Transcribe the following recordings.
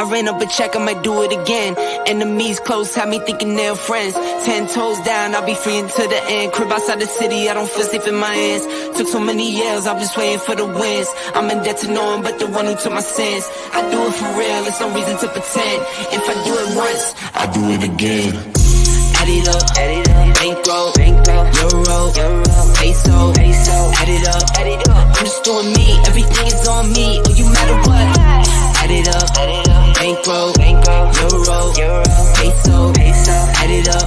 I ran up a check, I might do it again. Enemies close, had me thinking they're friends. 10 toes down, I'll be free until the end. Crib outside the city, I don't feel safe in my hands. Took so many years, I'm just waiting for the wins. I'm in debt to no one but the one who took my sins. I do it for real, there's no reason to pretend. If I do it once, I do it again. Add it up, bankroll, euro, peso, add it up, I'm just doing me, everything is on me, oh you matter what. Add it up, bankroll, euro, peso, add it up,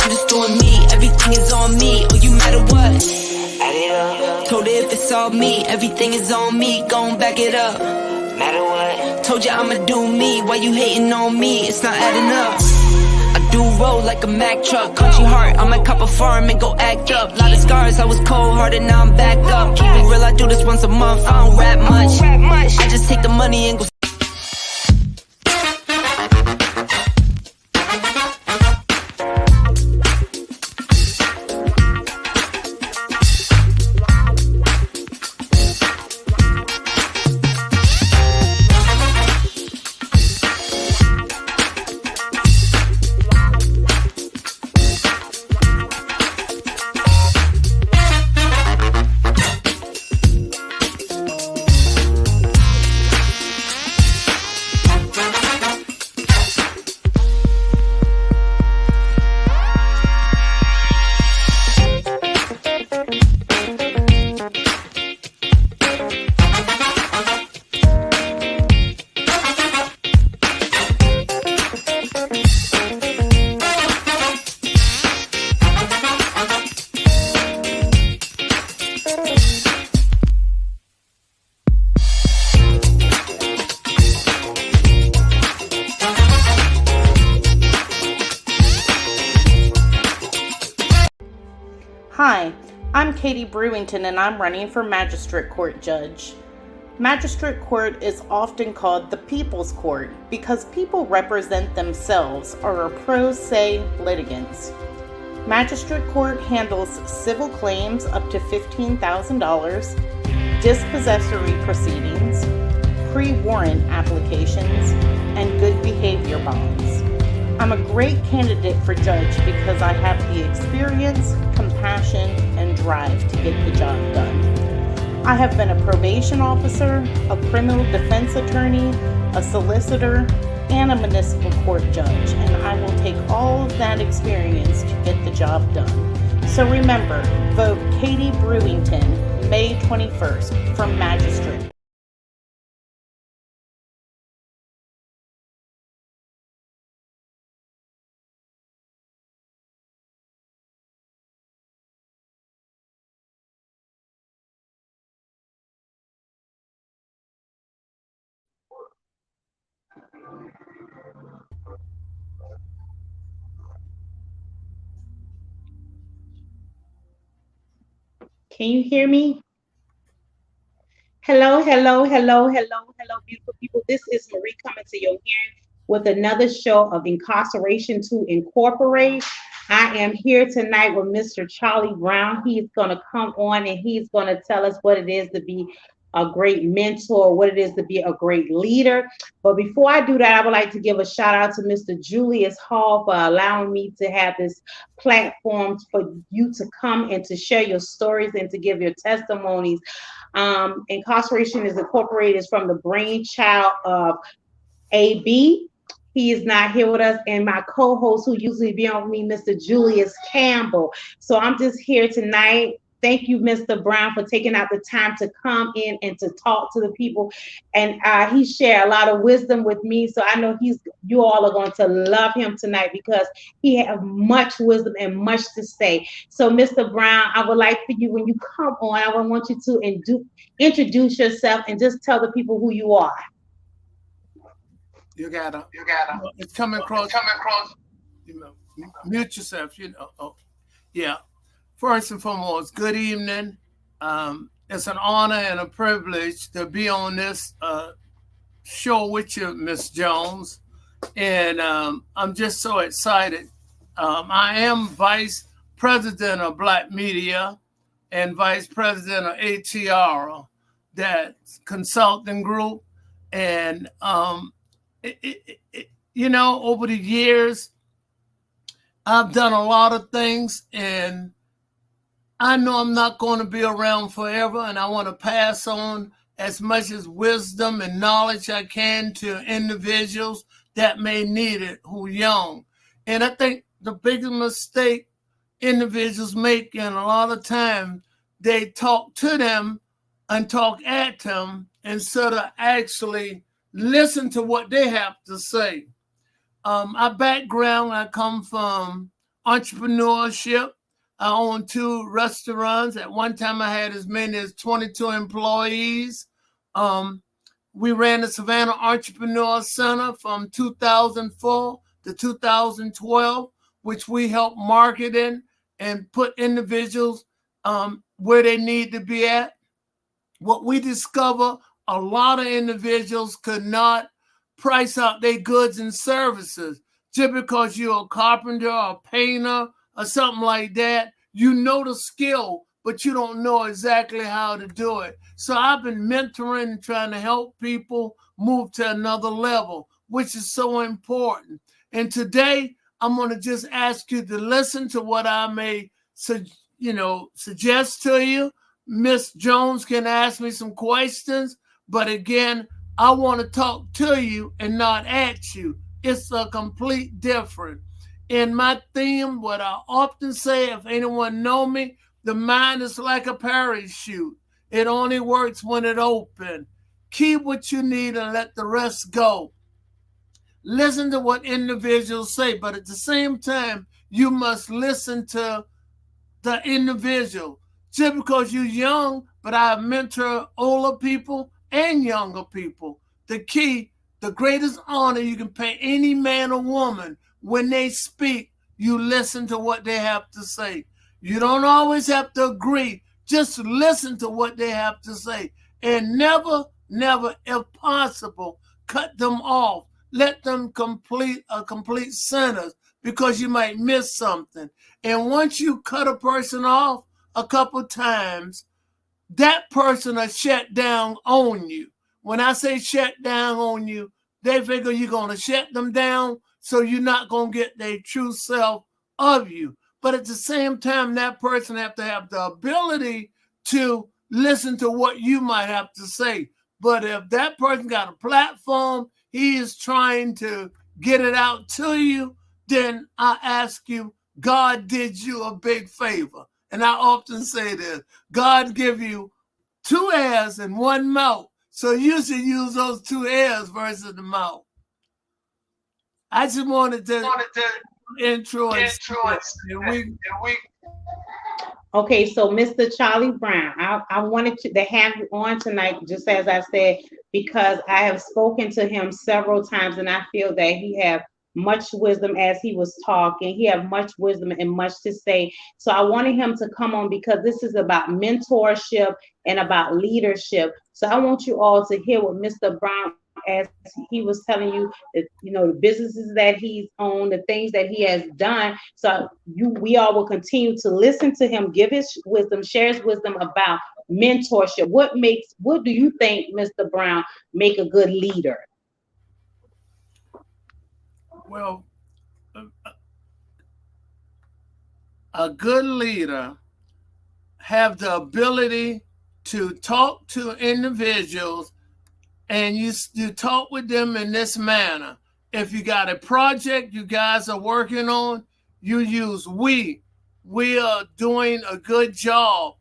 I'm just doing me, everything is on me, oh you matter what. Add it up, told her if it's all me, everything is on me, gon' back it up. Matter what, told ya I'ma do me, why you hating on me, it's not adding up. I do roll like a Mack truck, country heart, I might cop a farm and go act up. Lot of scars, I was cold-hearted, now I'm backed up. Keep it real, I do this once a month, I don't rap much. I just take the money and go. Hi, I'm Katie Brewington and I'm running for Magistrate Court Judge. Magistrate Court is often called the People's Court because people represent themselves or are pro se litigants. Magistrate Court handles civil claims up to $15,000, dispossessory proceedings, pre-warrant applications, and good behavior bonds. I'm a great candidate for judge because I have the experience, compassion, and drive to get the job done. I have been a probation officer, a criminal defense attorney, a solicitor, and a municipal court judge, and I will take all of that experience to get the job done. So remember, vote Katie Brewington, May 21st, for Magistrate. Can you hear me? Hello, beautiful people. This is Marie coming to your hearing with another show of Incarceration to Incorporate. I am here tonight with Mr. Charlie Brown. He's going to come on and he's going to tell us what it is to be a great mentor, what it is to be a great leader. But before I do that, I would like to give a shout out to Mr. Julius Hall for allowing me to have this platform for you to come and to share your stories and to give your testimonies. Incarceration is Incorporated is from the brainchild of AB. He is not here with us, and my co-host who usually be on with me, Mr. Julius Campbell. So I'm just here tonight. Thank you, Mr. Brown, for taking out the time to come in and to talk to the people. And he shared a lot of wisdom with me. So I know you all are going to love him tonight because he has much wisdom and much to say. So, Mr. Brown, I would like for you, when you come on, I would want you to introduce yourself and just tell the people who you are. You gotta. It's coming across. You know, mute yourself. Oh, yeah. First and foremost, good evening. It's an honor and a privilege to be on this show with you, Miss Jones. And I'm just so excited. I am Vice President of Black Media and Vice President of ATR, that consulting group. And over the years, I've done a lot of things, and I know I'm not going to be around forever, and I want to pass on as much as wisdom and knowledge I can to individuals that may need it who are young. And I think the biggest mistake individuals make, and a lot of times they talk to them and talk at them instead of actually listen to what they have to say. Our background, I come from entrepreneurship. I own 2 restaurants. At one time, I had as many as 22 employees. We ran the Savannah Entrepreneur Center from 2004 to 2012, which we helped marketing and put individuals where they need to be at. What we discover, a lot of individuals could not price out their goods and services. Just because you're a carpenter or a painter or something like that, you know the skill, but you don't know exactly how to do it. So I've been mentoring and trying to help people move to another level, which is so important. And today, I'm going to just ask you to listen to what I may suggest to you. Miss Jones can ask me some questions, but again, I want to talk to you and not at you. It's a complete difference. In my theme, what I often say, if anyone know me, the mind is like a parachute. It only works when it opens. Keep what you need and let the rest go. Listen to what individuals say, but at the same time, you must listen to the individual. Just because you're young, but I mentor older people and younger people. The key, the greatest honor you can pay any man or woman, when they speak, you listen to what they have to say. You don't always have to agree. Just listen to what they have to say. And never, if possible, cut them off. Let them complete a complete sentence, because you might miss something. And once you cut a person off a couple times, that person will shut down on you. When I say shut down on you, they figure you're going to shut them down, so you're not going to get their true self of you. But at the same time, that person have to have the ability to listen to what you might have to say. But if that person got a platform, he is trying to get it out to you, then I ask you, God did you a big favor. And I often say this, God give you 2 ears and 1 mouth. So you should use those 2 ears versus the mouth. I just wanted to intro and Okay, so Mr. Charlie Brown, I wanted to have you on tonight, just as I said, because I have spoken to him several times, and I feel that he have much wisdom as he was talking. He have much wisdom and much to say. So I wanted him to come on because this is about mentorship and about leadership. So I want you all to hear what Mr. Brown, as he was telling you, that the businesses that he's owned, the things that he has done. So we all will continue to listen to him, give his wisdom, share his wisdom about mentorship. What do you think, Mr. Brown, make a good leader? Well, a good leader have the ability to talk to individuals, and you talk with them in this manner. If you got a project you guys are working on, you use we. We are doing a good job.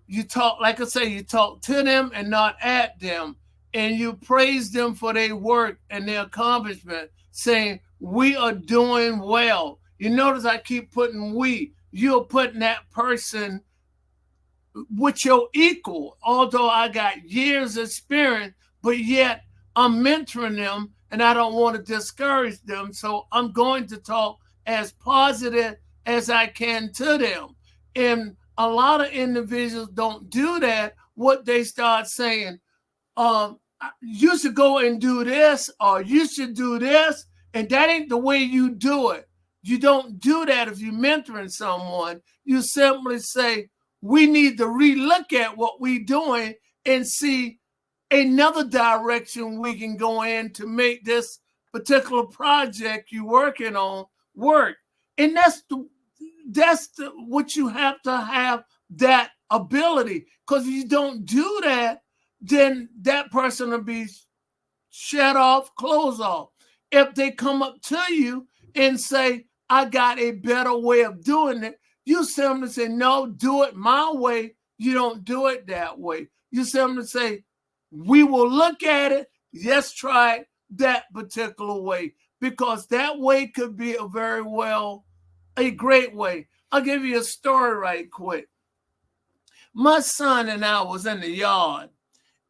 You talk, like I say, you talk to them and not at them. And you praise them for their work and their accomplishment, saying, we are doing well. You notice I keep putting we. You're putting that person with your equal, although I got years experience, but yet I'm mentoring them and I don't want to discourage them. So I'm going to talk as positive as I can to them. And a lot of individuals don't do that. What they start saying, you should go and do this, or you should do this, and that ain't the way you do it. You don't do that if you're mentoring someone. You simply say, we need to relook at what we're doing and see another direction we can go in to make this particular project you're working on work. And that's what you have to have, that ability. Because if you don't do that, then that person will be shut off, closed off. If they come up to you and say, I got a better way of doing it, you simply say, no, do it my way. You don't do it that way. You simply say, we will look at it. Yes, try it that particular way, because that way could be a great way. I'll give you a story right quick. My son and I was in the yard,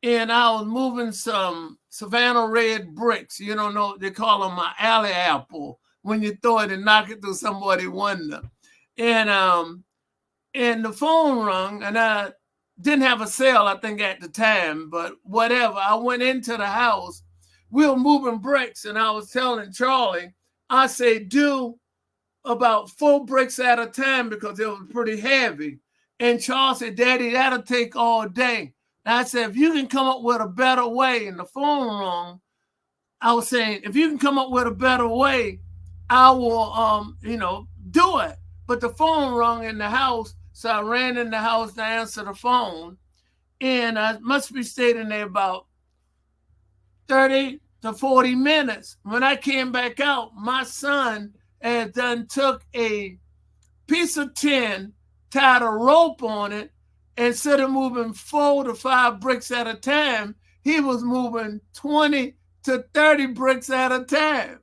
and I was moving some Savannah red bricks. You don't know, they call them my alley apple. When you throw it and knock it through somebody's window. And the phone rung, and I didn't have a cell, I think, at the time, but whatever. I went into the house. We were moving bricks, and I was telling Charlie, I said, do about 4 bricks at a time because it was pretty heavy. And Charles said, Daddy, that'll take all day. And I said, if you can come up with a better way, and the phone rung, I was saying, if you can come up with a better way, I will, do it. But the phone rung in the house, so I ran in the house to answer the phone. And I must be staying there about 30 to 40 minutes. When I came back out, my son had done took a piece of tin, tied a rope on it, and instead of moving 4 to 5 bricks at a time, he was moving 20 to 30 bricks at a time.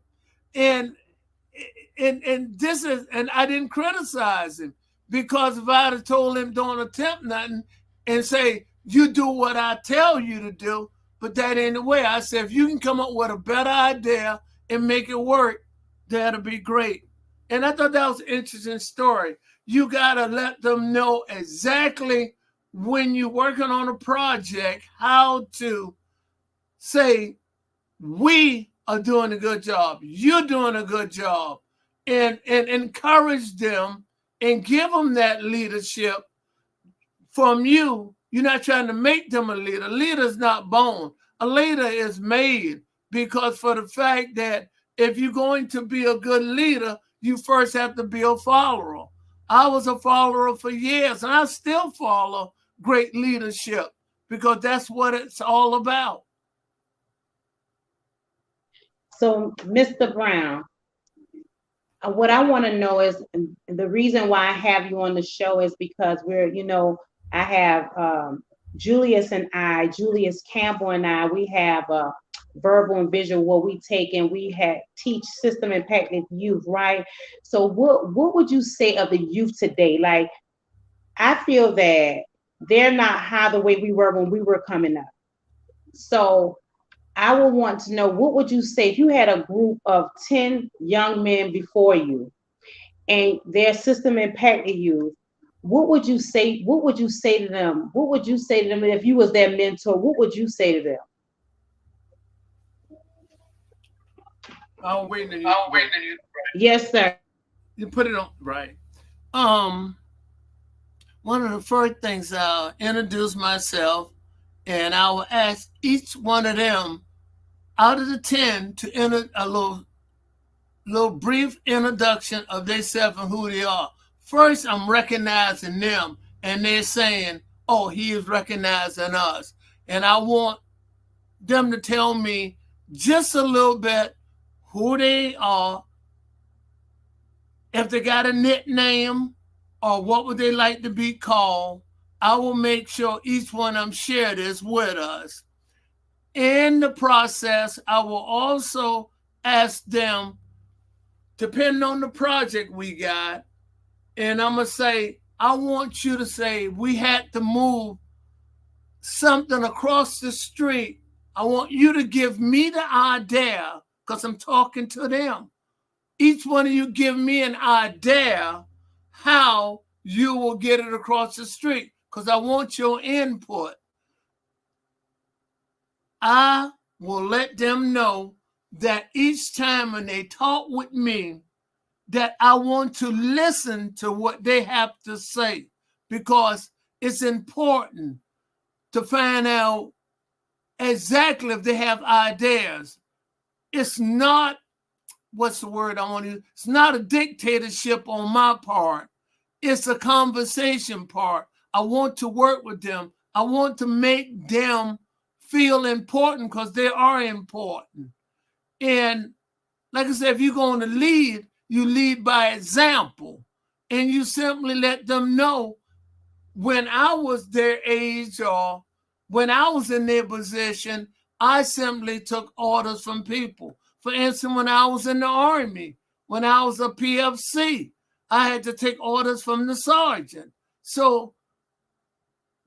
And I didn't criticize him, because if I'd have told him don't attempt nothing and say, you do what I tell you to do, but that ain't the way. I said, if you can come up with a better idea and make it work, that'll be great. And I thought that was an interesting story. You got to let them know exactly when you're working on a project, how to say, we are doing a good job. You're doing a good job. And encourage them and give them that leadership from you. You're not trying to make them a leader. A leader is not born. A leader is made, because for the fact that if you're going to be a good leader, you first have to be a follower. I was a follower for years, and I still follow great leadership, because that's what it's all about. So, Mr. Brown, what I want to know is, the reason why I have you on the show is because I have Julius Campbell and I, we have verbal and visual, what we take and we teach system impacted youth, right? So what would you say of the youth today? Like, I feel that they're not high the way we were when we were coming up. So I would want to know, what would you say if you had a group of 10 young men before you and their system impacted youth? What would you say? What would you say to them? What would you say to them if you was their mentor? What would you say to them? I'll wait on you. Yes, sir. You put it on right. One of the first things, I'll introduce myself, and I will ask each one of them out of the 10 to enter a little brief introduction of themselves and who they are. First, I'm recognizing them, and they're saying, oh, he is recognizing us. And I want them to tell me just a little bit who they are, if they got a nickname, or what would they like to be called. I will make sure each one of them share this with us. In the process, I will also ask them, depending on the project we got, and I'm going to say, I want you to say, we had to move something across the street. I want you to give me the idea, because I'm talking to them. Each one of you give me an idea how you will get it across the street, because I want your input. I will let them know that each time when they talk with me, that I want to listen to what they have to say, because it's important to find out exactly if they have ideas. It's not, what's the word I want to use? It's not a dictatorship on my part. It's a conversation part. I want to work with them. I want to make them feel important because they are important. And like I said, if you're going to lead, you lead by example. And you simply let them know, when I was their age or when I was in their position, I simply took orders from people. For instance, when I was in the Army, when I was a PFC, I had to take orders from the sergeant. So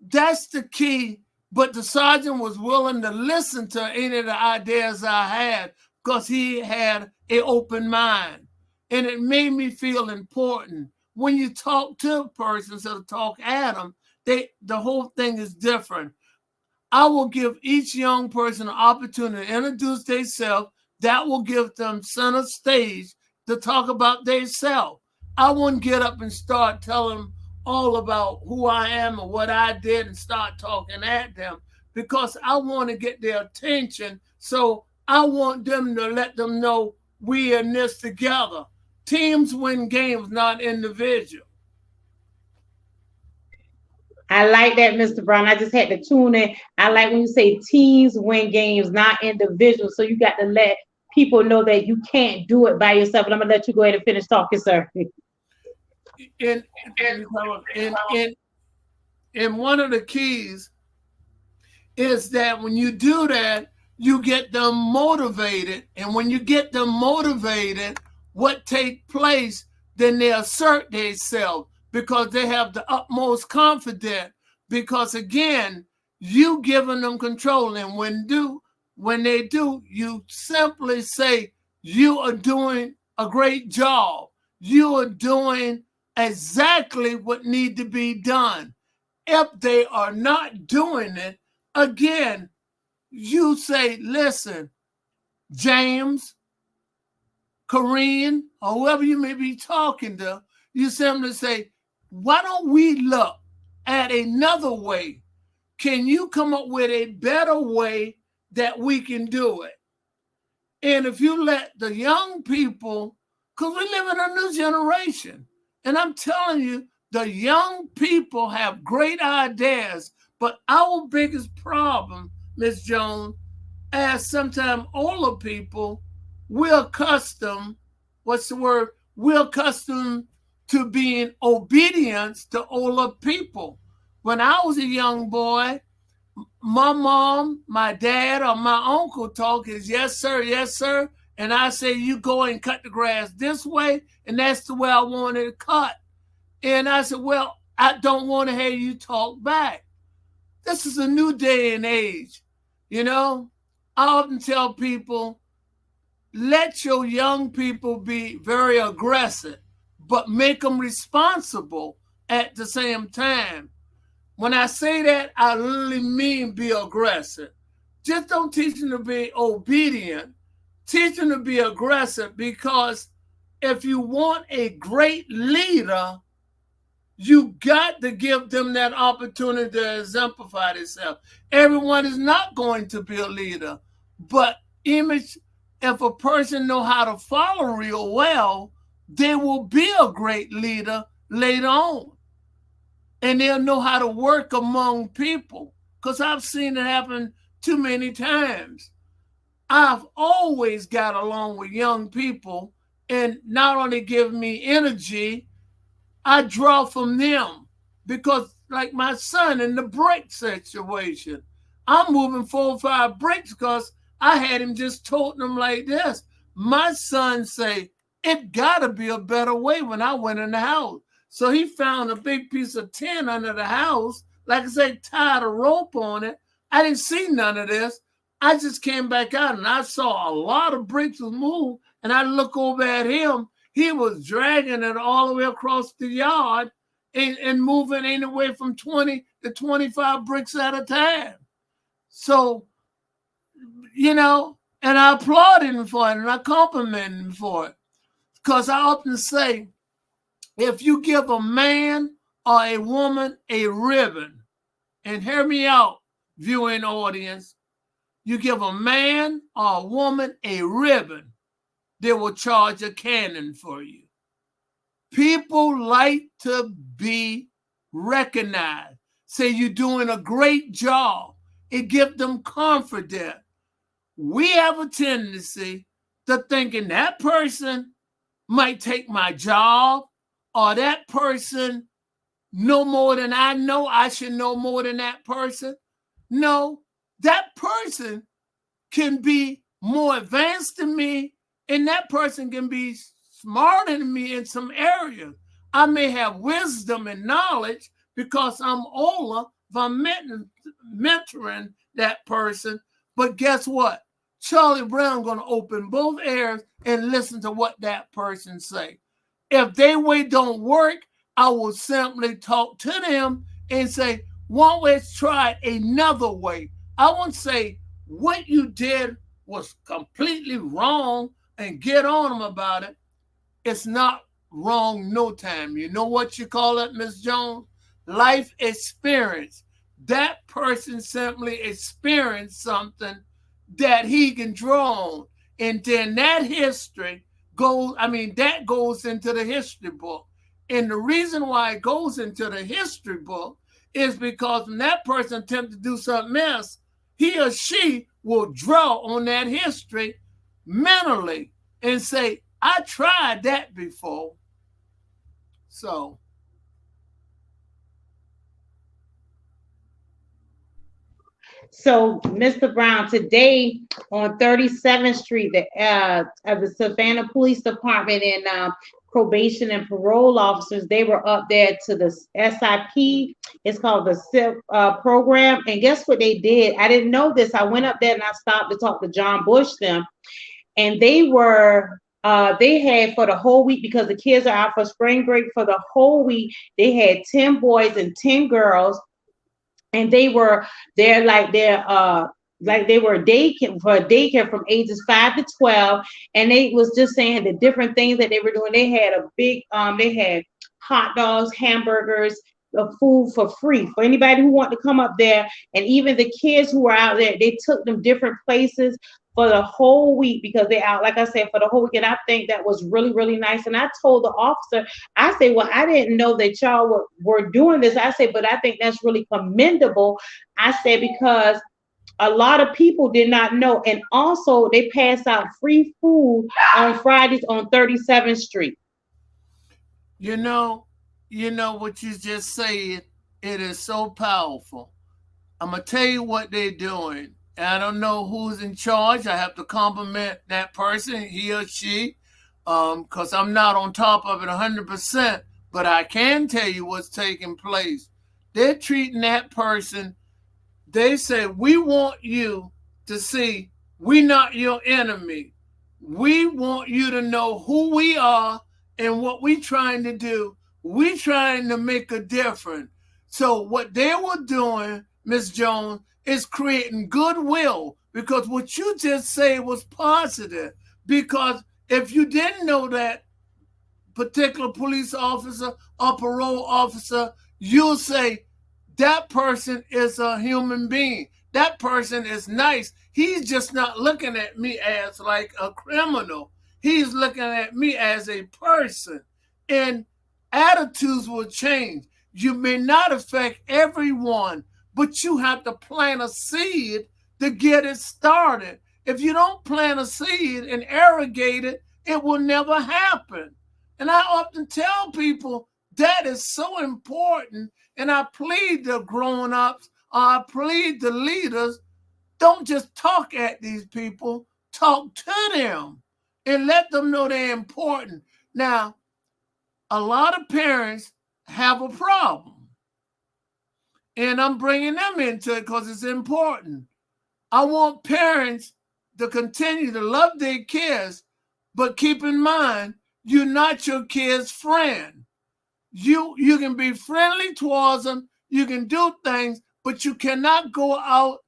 that's the key. But the sergeant was willing to listen to any of the ideas I had because he had an open mind. And it made me feel important. When you talk to a person instead of talk at them, the whole thing is different. I will give each young person an opportunity to introduce themselves. That will give them center stage to talk about themselves. I wouldn't get up and start telling them all about who I am and what I did and start talking at them, because I want to get their attention. So I want them to let them know we in this together. Teams win games, not individuals. I like that, Mr. Brown. I just had to tune in. I like when you say teams win games, not individuals. So you got to let people know that you can't do it by yourself. And I'm gonna let you go ahead and finish talking, sir. And one of the keys is that when you do that, you get them motivated. And when you get them motivated, what takes place, then they assert themselves because they have the utmost confidence. Because again, you giving them control. And when they do, you simply say, you are doing a great job. You are doing exactly what needs to be done. If they are not doing it, again, you say, listen, James, Corinne, or whoever you may be talking to, you simply say, why don't we look at another way? Can you come up with a better way that we can do it? And if you let the young people, because we live in a new generation, and I'm telling you, the young people have great ideas, but our biggest problem, Ms. Jones, as sometimes older people, we're accustomed, we're accustomed to being obedient to older people. When I was a young boy, my mom, my dad, or my uncle talk is yes, sir. And I say, you go and cut the grass this way, and that's the way I want it cut. And I said, well, I don't want to hear you talk back. This is a new day and age. You know, I often tell people, let your young people be very aggressive, but make them responsible at the same time. When I say that, I really mean be aggressive. Just don't teach them to be obedient. Teach them to be aggressive, because if you want a great leader, you got to give them that opportunity to exemplify themselves. Everyone is not going to be a leader, but if a person know how to follow real well, they will be a great leader later on. And they'll know how to work among people, because I've seen it happen too many times. I've always got along with young people, and not only give me energy, I draw from them. Because like my son in the brick situation, I'm moving 4 or 5 bricks because I had him just toting them like this. My son say, it gotta be a better way when I went in the house. So he found a big piece of tin under the house, like I said, tied a rope on it. I didn't see none of this. I just came back out and I saw a lot of bricks was moved, and I look over at him. He was dragging it all the way across the yard and moving anywhere from 20 to 25 bricks at a time. So, you know, and I applaud him for it and I compliment him for it. Because I often say, if you give a man or a woman a ribbon, and hear me out, viewing audience, You give a man or a woman a ribbon, they will charge a cannon for you. People like to be recognized. Say you're doing a great job. It gives them confidence. We have a tendency to thinking that person might take my job, or that person know more than I know. I should know more than that person. No, that person can be more advanced than me, and that person can be smarter than me in some areas. I may have wisdom and knowledge because I'm older, if I'm mentoring that person. But guess what? Charlie Brown going to open both ears and listen to what that person say. If their way don't work, I will simply talk to them and say, why don't we try another way? I won't say what you did was completely wrong and get on them about it. It's not wrong no time. You know what you call it, Miss Jones? Life experience. That person simply experienced something that he can draw on. And then that history that goes into the history book. And the reason why it goes into the history book is because when that person attempts to do something else, he or she will draw on that history mentally and say, I tried that before. So. So, Mr. Brown, today on 37th Street, the Savannah Police Department and probation and parole officers, they were up there to the SIP. It's called the SIP program. And guess what they did? I didn't know this. I went up there and I stopped to talk to John Bush them. And they had for the whole week, because the kids are out for spring break, for the whole week, they had 10 boys and 10 girls. And they were there like they were daycare from ages 5 to 12, and they was just saying the different things that they were doing. They had a big they had hot dogs, hamburgers, food for free for anybody who wanted to come up there, and even the kids who were out there, they took them different places for the whole week because they out, like I said, for the whole week. And I think that was really, really nice. And I told the officer, I said, well, I didn't know that y'all were doing this. I said, but I think that's really commendable. I said, because a lot of people did not know. And also they pass out free food on Fridays on 37th Street. You know what you just said, it is so powerful. I'm going to tell you what they're doing. I don't know who's in charge. I have to compliment that person, he or she, because I'm not on top of it 100%, but I can tell you what's taking place. They're treating that person, they say, we want you to see we're not your enemy. We want you to know who we are and what we're trying to do. We're trying to make a difference. So what they were doing, Ms. Jones, is creating goodwill, because what you just said was positive. Because if you didn't know that particular police officer or parole officer, you'll say that person is a human being. That person is nice. He's just not looking at me as like a criminal. He's looking at me as a person. And attitudes will change. You may not affect everyone, but you have to plant a seed to get it started. If you don't plant a seed and irrigate it, it will never happen. And I often tell people that is so important. And I plead the grown-ups, or I plead the leaders, don't just talk at these people, talk to them and let them know they're important. Now, a lot of parents have a problem. And I'm bringing them into it because it's important. I want parents to continue to love their kids, but keep in mind, you're not your kid's friend. You can be friendly towards them, you can do things, but you cannot go out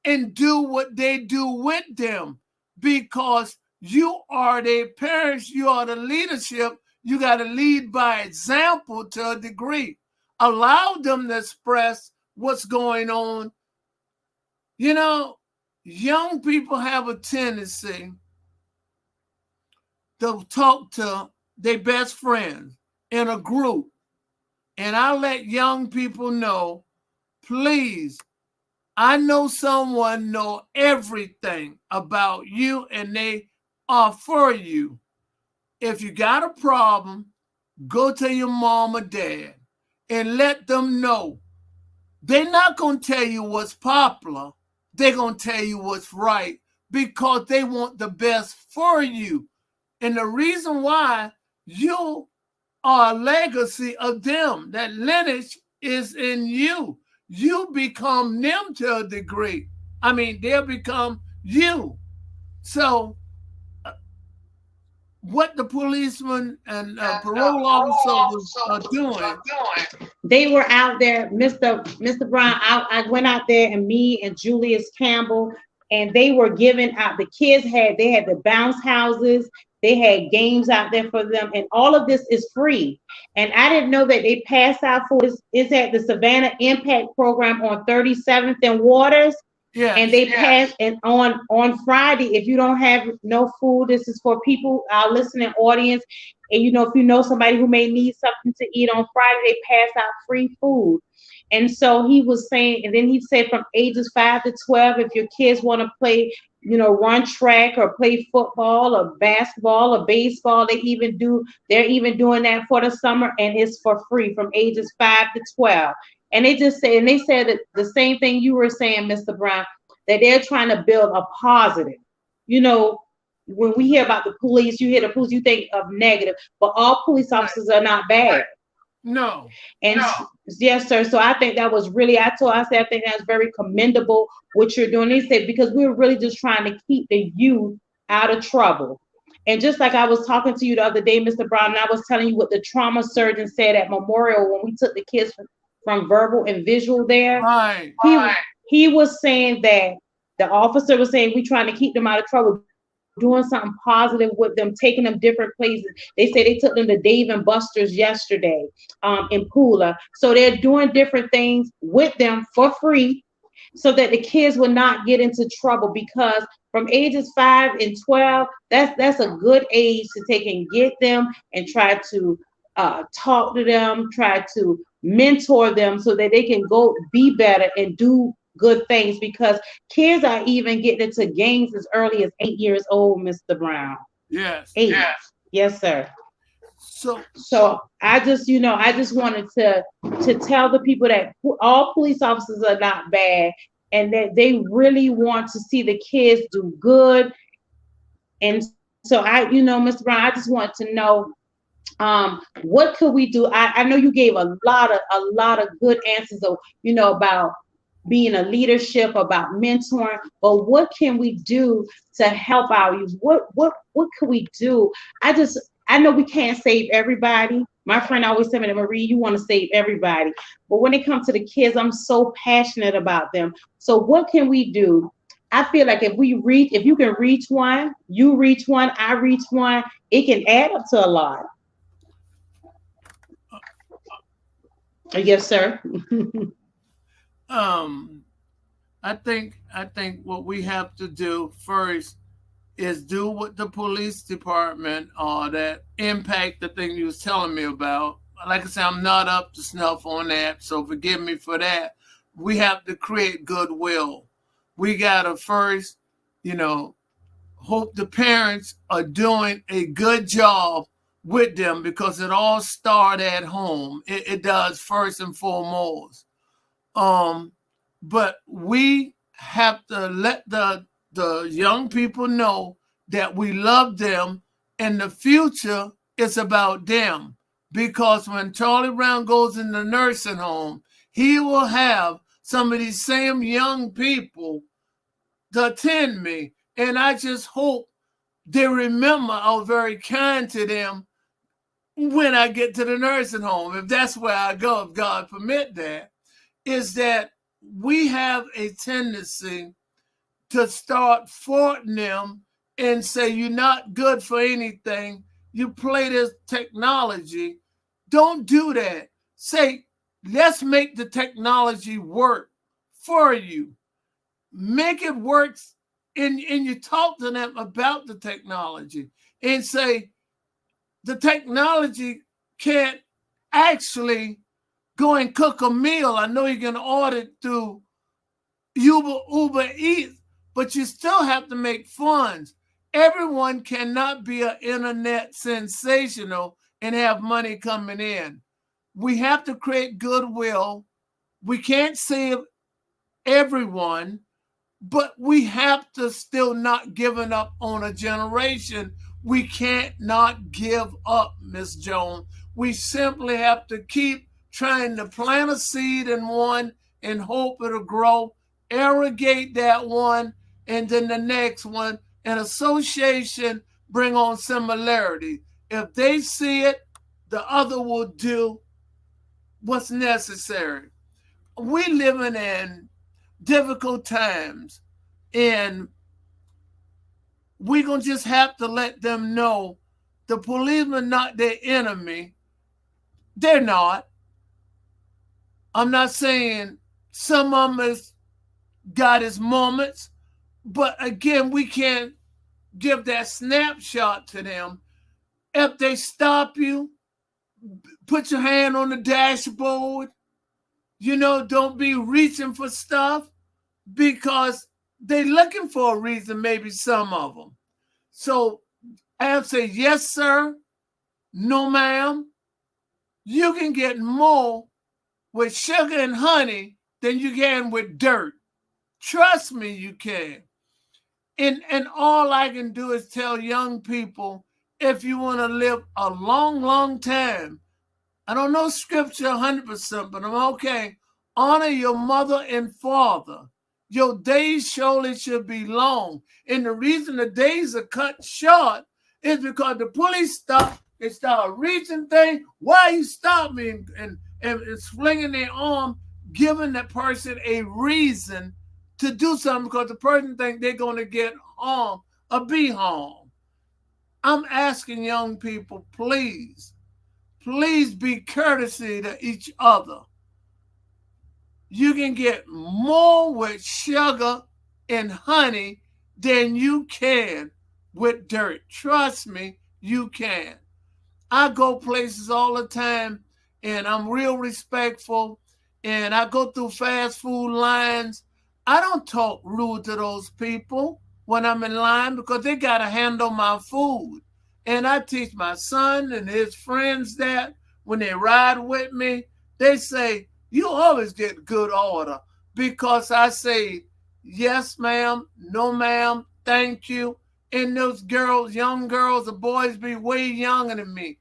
and do what they do with them, because you are their parents, you are the leadership. You got to lead by example to a degree. Allow them to express what's going on. You know, young people have a tendency to talk to their best friends in a group. And I let young people know, please, I know someone know everything about you and they are for you. If you got a problem, go to your mom or dad and let them know. They're not going to tell you what's popular. They're going to tell you what's right because they want the best for you. And the reason why you are a legacy of them, that lineage is in you. You become them to a degree. I mean, they'll become you. So what the policeman and parole officer are doing. They were out there, Mr. Brown. I went out there, and me and Julius Campbell, and they were giving out. The kids had the bounce houses. They had games out there for them, and all of this is free. And I didn't know that they pass out food. It's at the Savannah Impact Program on 37th and Waters. Yeah. And they pass, and on Friday, if you don't have no food, this is for people, our listening audience. And if you know somebody who may need something to eat on Friday, they pass out free food. And so he was saying, and then he said from ages 5 to 12, if your kids want to play, run track or play football or basketball or baseball, they're even doing that for the summer, and it's for free from ages 5 to 12. And they said that the same thing you were saying, Mr. Brown, that they're trying to build a positive. When we hear about the police, you think of negative, but all police officers are not bad. No. And yes, sir. So I think that was really, I think that's very commendable what you're doing. They said, because we're really just trying to keep the youth out of trouble. And just like I was talking to you the other day, Mr. Brown, and I was telling you what the trauma surgeon said at Memorial when we took the kids from verbal and visual there. Right. He was saying that the officer was saying, we're trying to keep them out of trouble, doing something positive with them, taking them different places. They say they took them to Dave and Buster's yesterday in Pula. So they're doing different things with them for free so that the kids will not get into trouble, because from ages 5 and 12, that's a good age to take and get them and try to talk to them, try to mentor them so that they can go be better and do good things, because kids are even getting into gangs as early as 8 years old, Mr. Brown. Yes. 8. Yes, sir. So I just wanted to tell the people that all police officers are not bad, and that they really want to see the kids do good. And so Mr. Brown, I just want to know, what could we do? I know you gave a lot of good answers of, about being a leadership, about mentoring, but what can we do to help our youth? What could we do? I know we can't save everybody. My friend always said to me, Marie, you want to save everybody. But when it comes to the kids, I'm so passionate about them. So what can we do? I feel like if you can reach one, you reach one, I reach one, it can add up to a lot. Yes, sir. I think what we have to do first is do what the police department or that impact, the thing you was telling me about. Like I said, I'm not up to snuff on that, so forgive me for that. We have to create goodwill. We gotta first, hope the parents are doing a good job with them, because it all starts at home. It does first and foremost. But we have to let the young people know that we love them, and the future is about them. Because when Charlie Brown goes in the nursing home, he will have some of these same young people to attend me. And I just hope they remember I was very kind to them when I get to the nursing home, if that's where I go, if God permit that, is that we have a tendency to start faulting them and say, you're not good for anything. You play this technology. Don't do that. Say, let's make the technology work for you. Make it work and you talk to them about the technology and say the technology can't actually go and cook a meal. I know you can order it through Uber Eats, but you still have to make funds. Everyone cannot be an internet sensational and have money coming in. We have to create goodwill. We can't save everyone, but we have to still not giving up on a generation. We can't not give up, Miss Jones. We simply have to keep trying to plant a seed in one and hope it'll grow, irrigate that one, and then the next one. And association bring on similarity. If they see it, the other will do what's necessary. We living in difficult times, and we're going to just have to let them know the policemen not their enemy. They're not. I'm not saying some of them has got his moments, but again, we can't give that snapshot to them. If they stop you, put your hand on the dashboard. Don't be reaching for stuff, because they're looking for a reason, maybe some of them. So I'll say, yes, sir, no, ma'am. You can get more with sugar and honey than you can with dirt. Trust me, you can. And all I can do is tell young people, if you want to live a long, long time, I don't know scripture 100%, but I'm okay. Honor your mother and father. Your days surely should be long. And the reason the days are cut short is because the police stop. They start reaching things. Why you stop me? And swinging their arm, giving that person a reason to do something, because the person thinks they're going to get harmed or be harmed. I'm asking young people, please be courtesy to each other. You can get more with sugar and honey than you can with dirt. Trust me, you can. I go places all the time, and I'm real respectful, and I go through fast food lines. I don't talk rude to those people when I'm in line, because they got to handle my food. And I teach my son and his friends that when they ride with me, they say, you always get good order, because I say, yes, ma'am, no, ma'am, thank you. And those girls, young girls, or boys be way younger than me.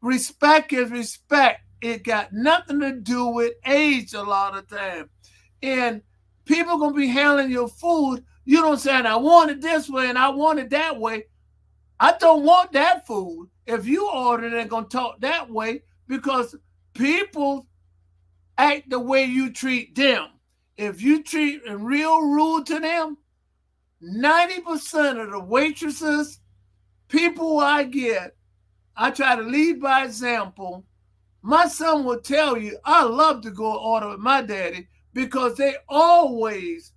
Respect is respect. It got nothing to do with age a lot of time. And people going to be handling your food. You don't say, I want it this way and I want it that way. I don't want that food. If you order, they're going to talk that way, because people act the way you treat them. If you treat them real rude to them, 90% of the waitresses, people I get, I try to lead by example. My son will tell you, I love to go order with my daddy, because they always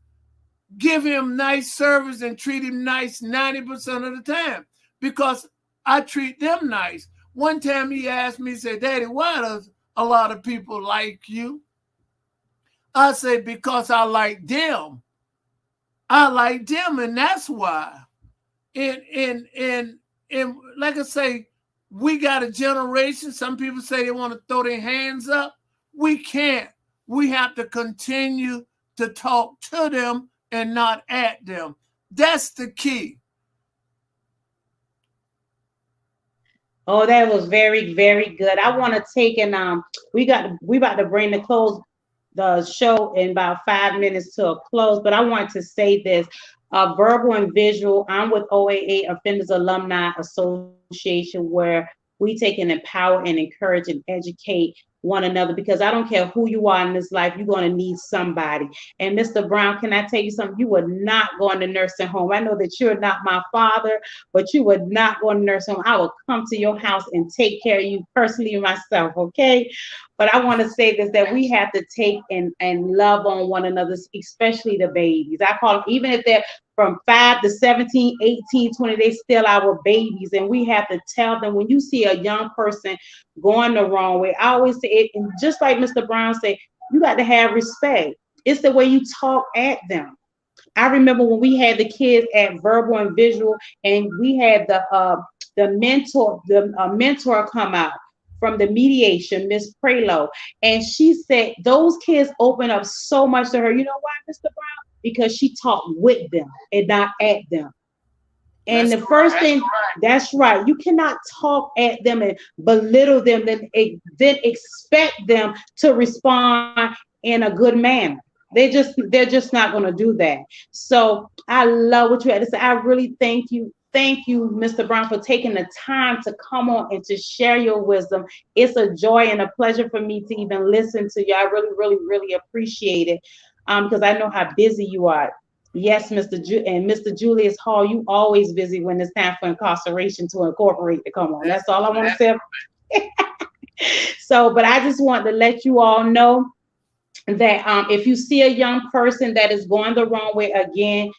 give him nice service and treat him nice 90% of the time, because I treat them nice. One time he asked me, he said, Daddy, why does a lot of people like you? I say, because I like them. I like them, and that's why. And like I say, we got a generation. Some people say they want to throw their hands up. We can't. We have to continue to talk to them and not at them. That's the key. Oh, that was very, very good. I want to take and we about to bring the show in about 5 minutes to a close, but I want to say this. Verbal and visual. I'm with OAA Offenders Alumni Association, where we take and empower and encourage and educate one another, because I don't care who you are in this life, you're going to need somebody. And Mr. Brown, can I tell you something? You would not go in the nursing home. I know that you're not my father, but you would not go in the nursing home. I will come to your house and take care of you personally myself, okay? But I want to say this, that we have to take and love on one another, especially the babies. I call them, even if they're from 5 to 17, 18, 20, they still our babies. And we have to tell them, when you see a young person going the wrong way, I always say it, and just like Mr. Brown said, you got to have respect. It's the way you talk at them. I remember when we had the kids at verbal and visual, and we had the mentor come out from the mediation, Miss Prelo, and she said those kids open up so much to her. You know why, Mr. Brown? Because she talked with them and not at them. And the first thing, that's right, you cannot talk at them and belittle them, then expect them to respond in a good manner. They're just not going to do that. So I love what you had to say. I really thank you, Mr. Brown, for taking the time to come on and to share your wisdom. It's a joy and a pleasure for me to even listen to you. I really, really, really appreciate it, because I know how busy you are. Yes, Mr. Julius Hall, you always busy when it's time for Incarceration to Incorporate to come on. That's all I want to say. So, but I just want to let you all know that if you see a young person that is going the wrong way, again,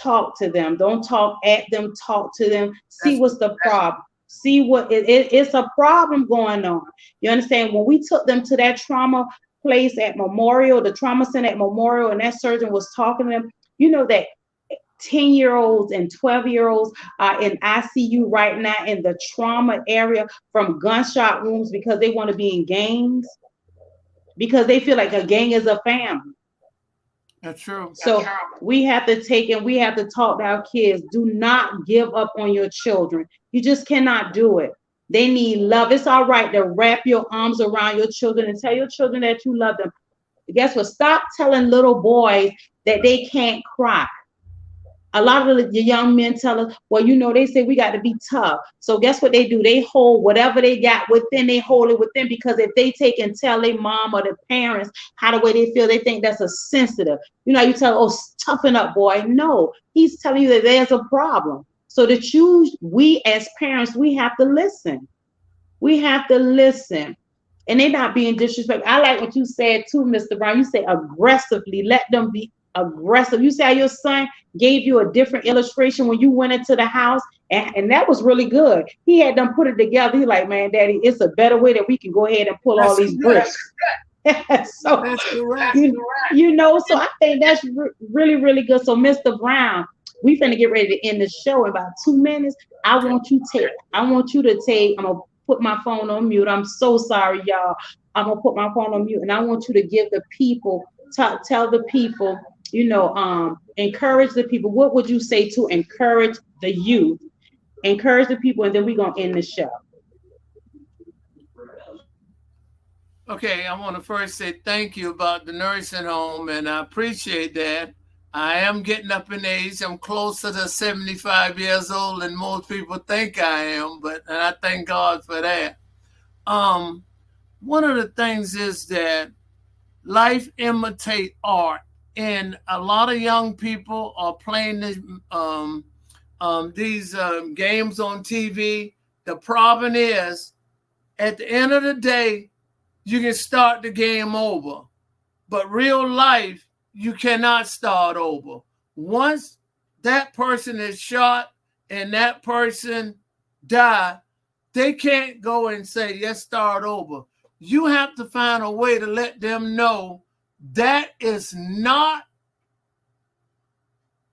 talk to them. Don't talk at them. Talk to them. See what's the problem. See what it's a problem going on. You understand? When we took them to that trauma place at Memorial, the trauma center at Memorial, and that surgeon was talking to them, you know that 10-year-olds and 12-year-olds are in ICU right now in the trauma area from gunshot wounds because they want to be in gangs, because they feel like a gang is a family. That's true. So we have to talk to our kids. Do not give up on your children. You just cannot do it. They need love. It's all right to wrap your arms around your children and tell your children that you love them. Guess what? Stop telling little boys that they can't cry. A lot of the young men tell us, well, you know, they say we got to be tough. So guess what they do? They hold whatever they got within, they hold it within, because if they take and tell their mom or their parents how the way they feel, they think that's a sensitive. You know, you tell, oh, toughen up, boy. No, he's telling you that there's a problem. So we as parents, we have to listen. We have to listen. And they're not being disrespectful. I like what you said too, Mr. Brown. You say aggressively, let them be aggressive. You say your son gave you a different illustration when you went into the house, and that was really good. He had them put it together. He's like, man, Daddy, it's a better way that we can go ahead and pull all these bricks. So you know, so I think that's really, really good. So Mr. Brown, we finna get ready to end the show in about 2 minutes. I want you to take, I'm gonna put my phone on mute. I'm so sorry, y'all. I'm gonna put my phone on mute, and I want you to give the people, tell the people, you know, encourage the people. What would you say to encourage the youth? Encourage the people, and then we're gonna end the show. Okay, I want to first say thank you about the nursing home, and I appreciate that. I am getting up in age. I'm closer to 75 years old than most people think I am, and I thank God for that. One of the things is that life imitates art, and a lot of young people are playing these games on TV. The problem is, at the end of the day, you can start the game over, but real life, you cannot start over. Once that person is shot and that person died, they can't go and say, let's start over. You have to find a way to let them know that is not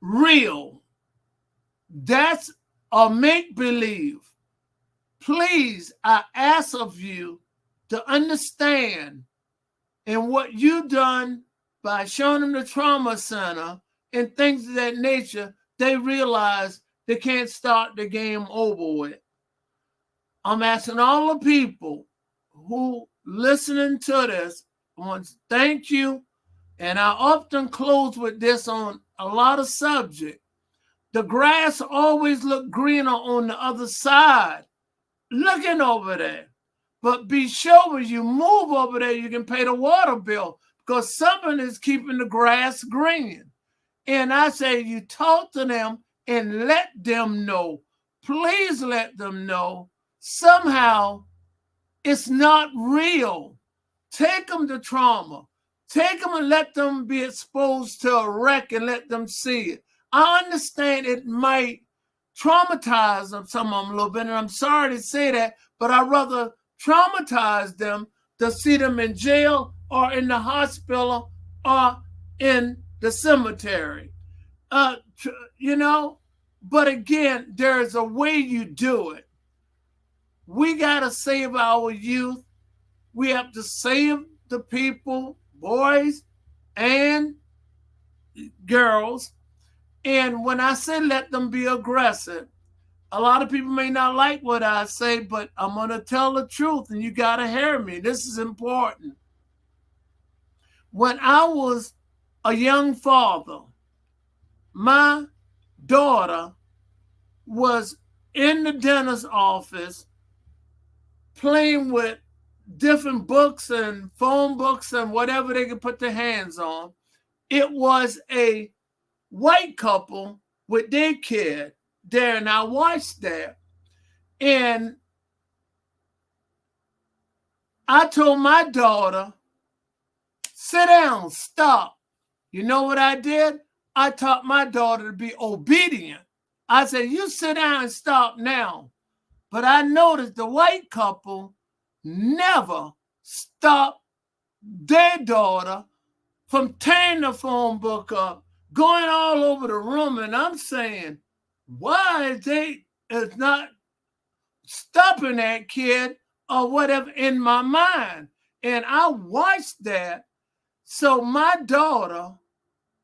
real. That's a make-believe. Please, I ask of you to understand, and what you've done by showing them the trauma center and things of that nature, they realize they can't start the game over with. I'm asking all the people who listening to this, I want to thank you. And I often close with this on a lot of subjects. The grass always look greener on the other side, looking over there. But be sure when you move over there, you can pay the water bill, because something is keeping the grass green. And I say you talk to them and let them know. Please let them know. Somehow it's not real. Take them to trauma. Take them and let them be exposed to a wreck and let them see it. I understand it might traumatize some of them a little bit, and I'm sorry to say that, but I'd rather traumatize them to see them in jail or in the hospital or in the cemetery. But again, there's a way you do it. We got to save our youth. We have to save the people, boys and girls. And when I say let them be aggressive, a lot of people may not like what I say, but I'm going to tell the truth, and you got to hear me. This is important. When I was a young father, my daughter was in the dentist's office playing with different books and phone books and whatever they could put their hands on. It was a white couple with their kid there, and I watched that. And I told my daughter, sit down, stop. You know what I did? I taught my daughter to be obedient. I said, you sit down and stop now. But I noticed the white couple never stopped their daughter from tearing the phone book up, going all over the room. And I'm saying, why is not stopping that kid or whatever in my mind? And I watched that. So my daughter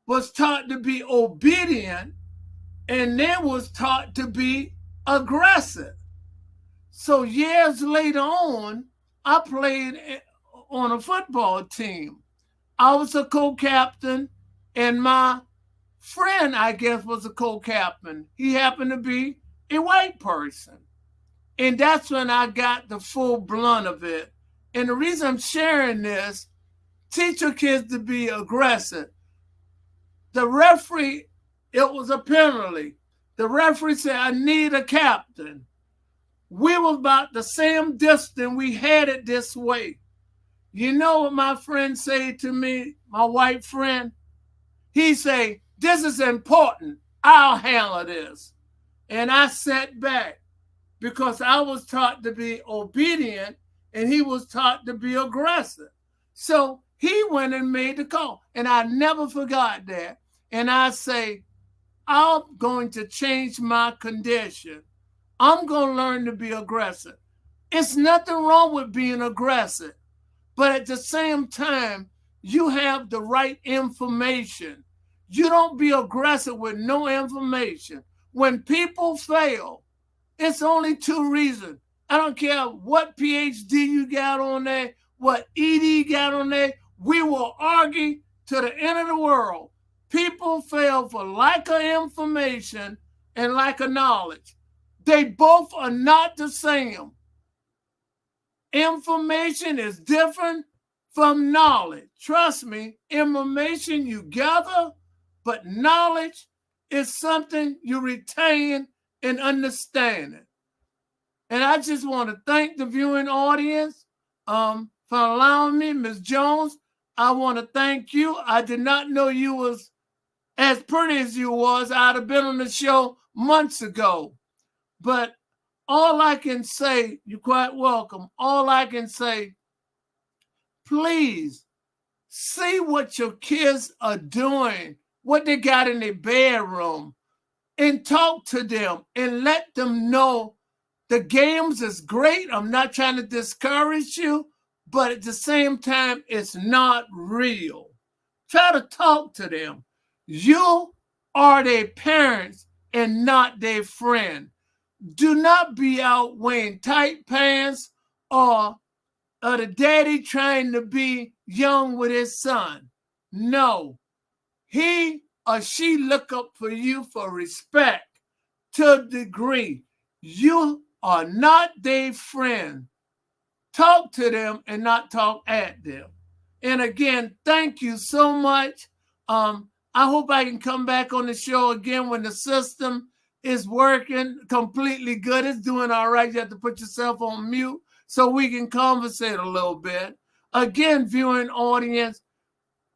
was taught to be obedient and then was taught to be aggressive. So years later on, I played on a football team. I was a co-captain, and my friend, I guess, was a co-captain. He happened to be a white person. And that's when I got the full blunt of it. And the reason I'm sharing this, teach your kids to be aggressive. The referee, it was a penalty. The referee said, I need a captain. We was about the same distance. We had it this way. You know what my friend said to me, my white friend? He said, this is important. I'll handle this. And I sat back because I was taught to be obedient and he was taught to be aggressive. So he went and made the call. And I never forgot that. And I say, I'm going to change my condition. I'm going to learn to be aggressive. It's nothing wrong with being aggressive. But at the same time, you have the right information. You don't be aggressive with no information. When people fail, it's only two reasons. I don't care what PhD you got on there, what ED you got on there. We will argue to the end of the world. People fail for lack of information and lack of knowledge. They both are not the same. Information is different from knowledge. Trust me, information you gather, but knowledge is something you retain and understand it. And I just want to thank the viewing audience for allowing me. Ms. Jones, I want to thank you. I did not know you was as pretty as you was. I'd have been on the show months ago. But all I can say, you're quite welcome. All I can say, please see what your kids are doing, what they got in their bedroom, and talk to them and let them know the games is great. I'm not trying to discourage you, but at the same time, it's not real. Try to talk to them. You are their parents and not their friend. Do not be out wearing tight pants or the daddy trying to be young with his son. No, he or she look up for you for respect to a degree. You are not their friend. Talk to them and not talk at them. And again, thank you so much. I hope I can come back on the show again when the system is working completely good. It's doing all right. You have to put yourself on mute so we can conversate a little bit. Again, viewing audience,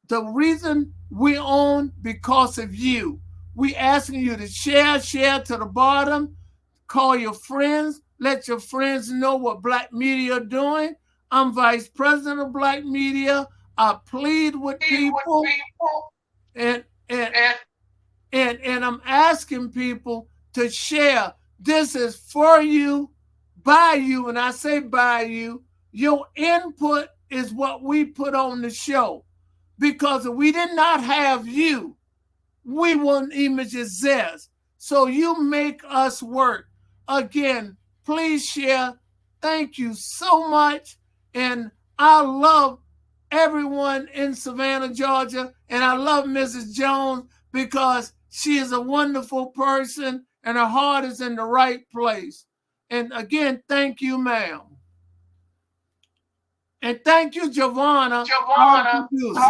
the reason we on because of you. We asking you to share to the bottom, call your friends, let your friends know what Black media are doing. I'm Vice President of Black Media. I plead with people, and I'm asking people to share. This is for you, by you, and I say by you. Your input is what we put on the show. Because if we did not have you, we wouldn't even exist. So you make us work. Again, please share. Thank you so much. And I love everyone in Savannah, Georgia. And I love Mrs. Jones because she is a wonderful person and her heart is in the right place. And again, thank you, ma'am. And thank you, Giovanna, our producer.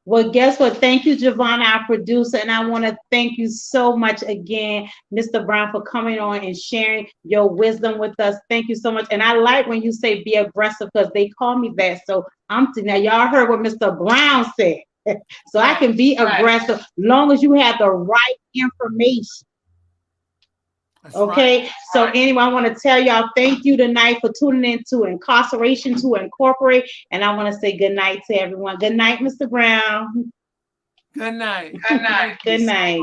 Well, guess what? Thank you, Giovanna, our producer. And I want to thank you so much again, Mr. Brown, for coming on and sharing your wisdom with us. Thank you so much. And I like when you say be aggressive because they call me that. So now y'all heard what Mr. Brown said. So I can be aggressive long as you have the right information. That's okay, right. So anyway, I want to tell y'all thank you tonight for tuning in to Incarceration to Incorporate, and I want to say good night to everyone. Good night, Mr. Brown. Good night. Good night.